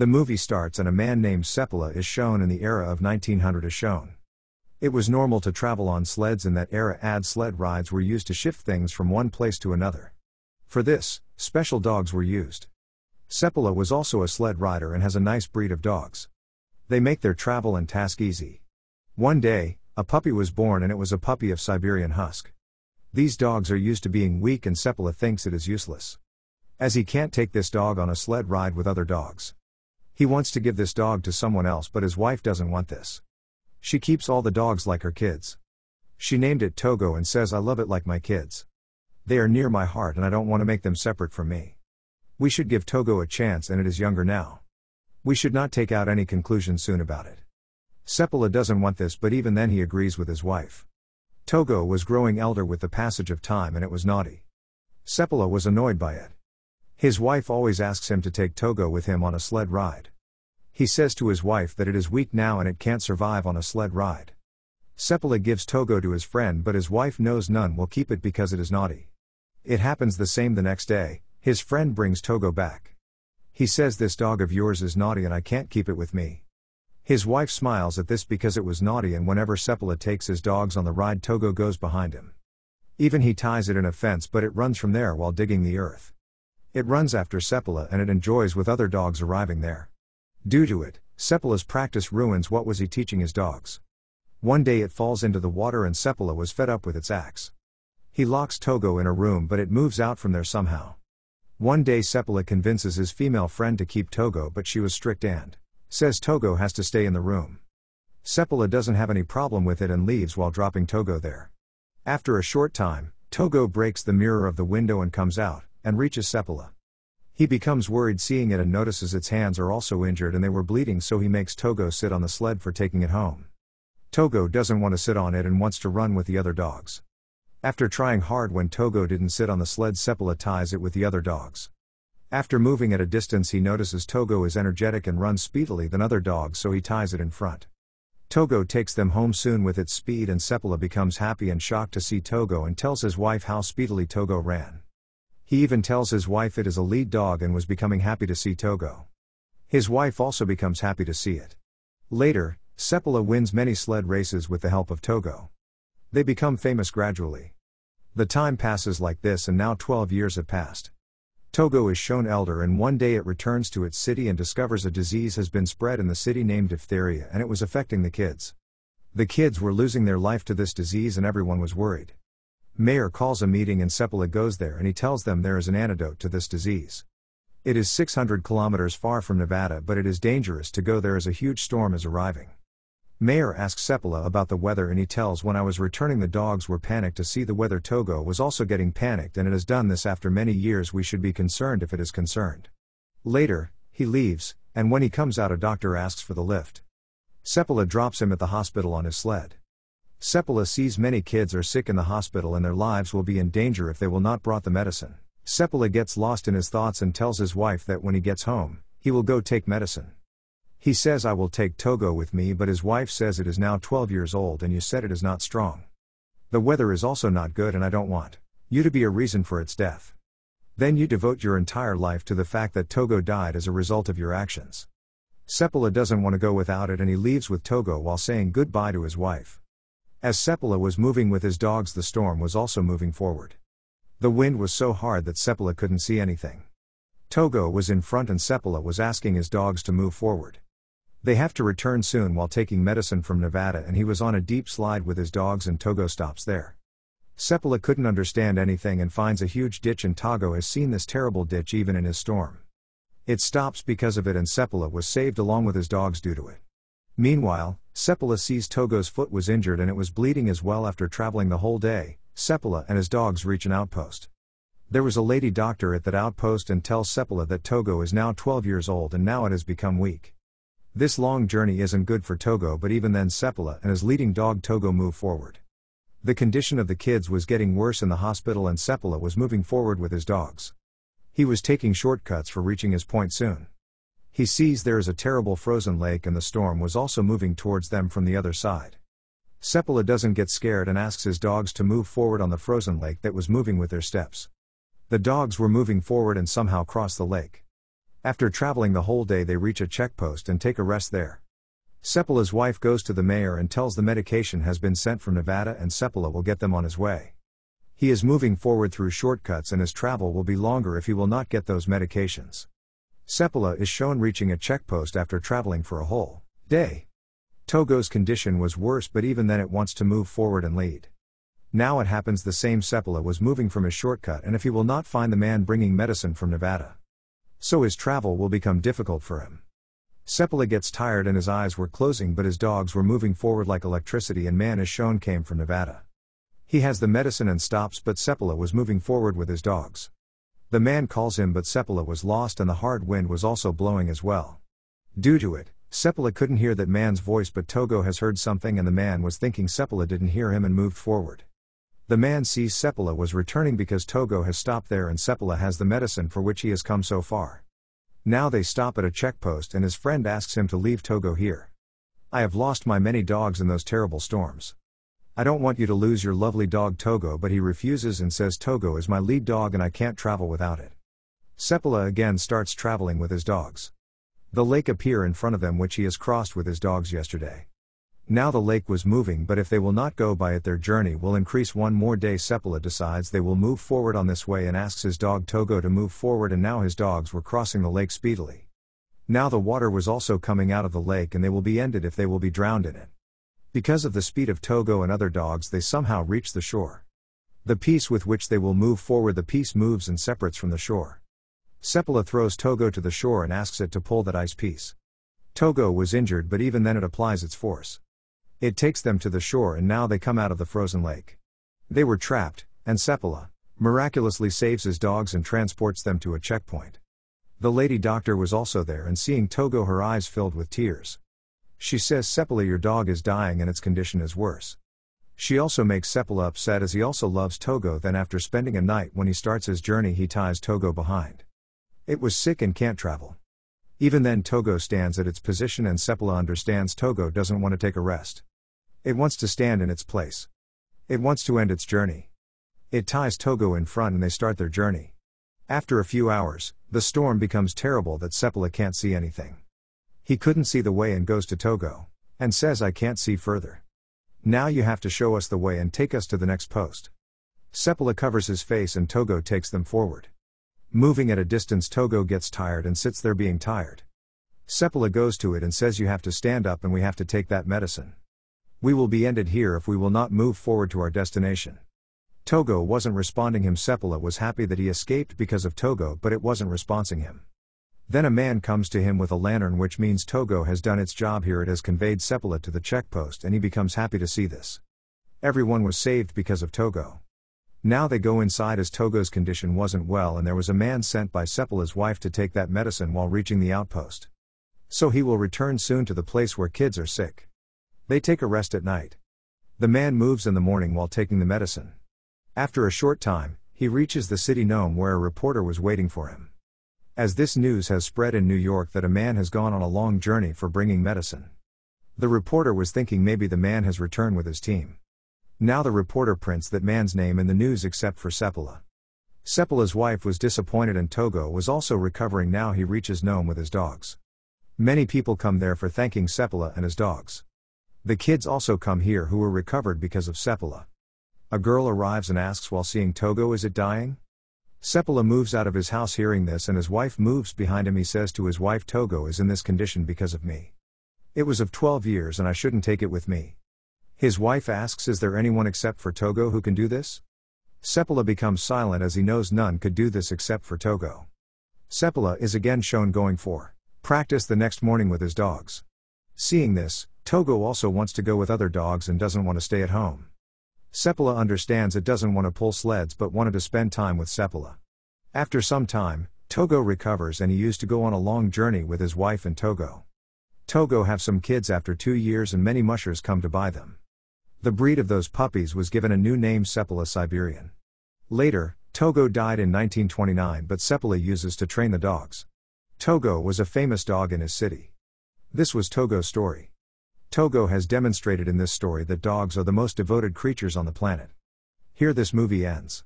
The movie starts and a man named Seppala is shown, and the era of 1900 is shown. It was normal to travel on sleds in that era, and sled rides were used to shift things from one place to another. For this, special dogs were used. Seppala was also a sled rider and has a nice breed of dogs. They make their travel and task easy. One day, a puppy was born, and it was a puppy of Siberian Husky. These dogs are used to being weak, and Seppala thinks it is useless, as he can't take this dog on a sled ride with other dogs. He wants to give this dog to someone else, but his wife doesn't want this. She keeps all the dogs like her kids. She named it Togo and says, "I love it like my kids. They are near my heart and I don't want to make them separate from me. We should give Togo a chance, and it is younger now. We should not take out any conclusion soon about it." Seppala doesn't want this, but even then he agrees with his wife. Togo was growing elder with the passage of time, and it was naughty. Seppala was annoyed by it. His wife always asks him to take Togo with him on a sled ride. He says to his wife that it is weak now and it can't survive on a sled ride. Seppala gives Togo to his friend, but his wife knows none will keep it because it is naughty. It happens the same the next day. His friend brings Togo back. He says, "This dog of yours is naughty and I can't keep it with me." His wife smiles at this because it was naughty, and whenever Seppala takes his dogs on the ride, Togo goes behind him. Even he ties it in a fence, but it runs from there while digging the earth. It runs after Seppala and it enjoys with other dogs arriving there. Due to it, Seppala's practice ruins what was he teaching his dogs. One day it falls into the water and Seppala was fed up with its axe. He locks Togo in a room, but it moves out from there somehow. One day Seppala convinces his female friend to keep Togo, but she was strict and says Togo has to stay in the room. Seppala doesn't have any problem with it and leaves while dropping Togo there. After a short time, Togo breaks the mirror of the window and comes out, and reaches Seppala. He becomes worried seeing it and notices its hands are also injured and they were bleeding, so he makes Togo sit on the sled for taking it home. Togo doesn't want to sit on it and wants to run with the other dogs. After trying hard when Togo didn't sit on the sled, Seppala ties it with the other dogs. After moving at a distance, he notices Togo is energetic and runs speedily than other dogs, so he ties it in front. Togo takes them home soon with its speed, and Seppala becomes happy and shocked to see Togo and tells his wife how speedily Togo ran. He even tells his wife it is a lead dog and was becoming happy to see Togo. His wife also becomes happy to see it. Later, Seppala wins many sled races with the help of Togo. They become famous gradually. The time passes like this, and now 12 years have passed. Togo is shown elder, and one day it returns to its city and discovers a disease has been spread in the city named diphtheria, and it was affecting the kids. The kids were losing their life to this disease and everyone was worried. Mayor calls a meeting and Seppala goes there and he tells them there is an antidote to this disease. It is 600 kilometers far from Nevada, but it is dangerous to go there as a huge storm is arriving. Mayor asks Seppala about the weather and he tells, "When I was returning the dogs were panicked to see the weather. Togo was also getting panicked and it has done this after many years. We should be concerned if it is concerned." Later, he leaves, and when he comes out a doctor asks for the lift. Seppala drops him at the hospital on his sled. Seppala sees many kids are sick in the hospital and their lives will be in danger if they will not brought the medicine. Seppala gets lost in his thoughts and tells his wife that when he gets home, he will go take medicine. He says, "I will take Togo with me," but his wife says it is now 12 years old and you said it is not strong. The weather is also not good and I don't want you to be a reason for its death. Then you devote your entire life to the fact that Togo died as a result of your actions. Seppala doesn't want to go without it and he leaves with Togo while saying goodbye to his wife. As Seppala was moving with his dogs, the storm was also moving forward. The wind was so hard that Seppala couldn't see anything. Togo was in front and Seppala was asking his dogs to move forward. They have to return soon while taking medicine from Nevada, and he was on a deep slide with his dogs and Togo stops there. Seppala couldn't understand anything and finds a huge ditch, and Togo has seen this terrible ditch even in his storm. It stops because of it and Seppala was saved along with his dogs due to it. Meanwhile, Seppala sees Togo's foot was injured and it was bleeding as well. After traveling the whole day, Seppala and his dogs reach an outpost. There was a lady doctor at that outpost and tells Seppala that Togo is now 12 years old and now it has become weak. This long journey isn't good for Togo, but even then Seppala and his leading dog Togo move forward. The condition of the kids was getting worse in the hospital and Seppala was moving forward with his dogs. He was taking shortcuts for reaching his point soon. He sees there is a terrible frozen lake and the storm was also moving towards them from the other side. Seppala doesn't get scared and asks his dogs to move forward on the frozen lake that was moving with their steps. The dogs were moving forward and somehow crossed the lake. After traveling the whole day, they reach a checkpost and take a rest there. Seppala's wife goes to the mayor and tells the medication has been sent from Nevada and Seppala will get them on his way. He is moving forward through shortcuts and his travel will be longer if he will not get those medications. Seppala is shown reaching a checkpost after traveling for a whole day. Togo's condition was worse, but even then it wants to move forward and lead. Now it happens the same. Seppala was moving from his shortcut, and if he will not find the man bringing medicine from Nevada, so his travel will become difficult for him. Seppala gets tired and his eyes were closing, but his dogs were moving forward like electricity, and man is shown came from Nevada. He has the medicine and stops, but Seppala was moving forward with his dogs. The man calls him, but Seppala was lost and the hard wind was also blowing as well. Due to it, Seppala couldn't hear that man's voice, but Togo has heard something and the man was thinking Seppala didn't hear him and moved forward. The man sees Seppala was returning because Togo has stopped there and Seppala has the medicine for which he has come so far. Now they stop at a checkpost and his friend asks him to leave Togo here. I have lost my many dogs in those terrible storms. I don't want you to lose your lovely dog Togo, but he refuses and says Togo is my lead dog and I can't travel without it. Seppala again starts traveling with his dogs. The lake appear in front of them, which he has crossed with his dogs yesterday. Now the lake was moving, but if they will not go by it, their journey will increase one more day. Seppala decides they will move forward on this way and asks his dog Togo to move forward, and now his dogs were crossing the lake speedily. Now the water was also coming out of the lake and they will be ended if they will be drowned in it. Because of the speed of Togo and other dogs, they somehow reach the shore. The piece with which they will move forward, the piece moves and separates from the shore. Seppala throws Togo to the shore and asks it to pull that ice piece. Togo was injured, but even then it applies its force. It takes them to the shore and now they come out of the frozen lake. They were trapped, and Seppala miraculously saves his dogs and transports them to a checkpoint. The lady doctor was also there, and seeing Togo, her eyes filled with tears. She says, Seppala, your dog is dying and its condition is worse. She also makes Seppala upset as he also loves Togo. Then after spending a night, when he starts his journey, he ties Togo behind. It was sick and can't travel. Even then Togo stands at its position and Seppala understands Togo doesn't want to take a rest. It wants to stand in its place. It wants to end its journey. It ties Togo in front and they start their journey. After a few hours, the storm becomes terrible that Seppala can't see anything. He couldn't see the way and goes to Togo, and says, I can't see further. Now you have to show us the way and take us to the next post. Seppala covers his face and Togo takes them forward. Moving at a distance, Togo gets tired and sits there being tired. Seppala goes to it and says, you have to stand up and we have to take that medicine. We will be ended here if we will not move forward to our destination. Togo wasn't responding him. Seppala was happy that he escaped because of Togo, but it wasn't responding him. Then a man comes to him with a lantern, which means Togo has done its job here. It has conveyed Seppala to the checkpost and he becomes happy to see this. Everyone was saved because of Togo. Now they go inside as Togo's condition wasn't well and there was a man sent by Seppala's wife to take that medicine while reaching the outpost. So he will return soon to the place where kids are sick. They take a rest at night. The man moves in the morning while taking the medicine. After a short time, he reaches the city Nome where a reporter was waiting for him. As this news has spread in New York that a man has gone on a long journey for bringing medicine. The reporter was thinking maybe the man has returned with his team. Now the reporter prints that man's name in the news except for Seppala. Seppala's wife was disappointed and Togo was also recovering. Now he reaches Nome with his dogs. Many people come there for thanking Seppala and his dogs. The kids also come here who were recovered because of Seppala. A girl arrives and asks while seeing Togo, is it dying? Seppala moves out of his house hearing this and his wife moves behind him. He says to his wife, Togo is in this condition because of me. It was of 12 years and I shouldn't take it with me. His wife asks, is there anyone except for Togo who can do this? Seppala becomes silent as he knows none could do this except for Togo. Seppala is again shown going for practice the next morning with his dogs. Seeing this, Togo also wants to go with other dogs and doesn't want to stay at home. Seppala understands it doesn't want to pull sleds but wanted to spend time with Seppala. After some time, Togo recovers and he used to go on a long journey with his wife and Togo. Togo have some kids after 2 years and many mushers come to buy them. The breed of those puppies was given a new name, Seppala Siberian. Later, Togo died in 1929 but Seppala uses to train the dogs. Togo was a famous dog in his city. This was Togo's story. Togo has demonstrated in this story that dogs are the most devoted creatures on the planet. Here this movie ends.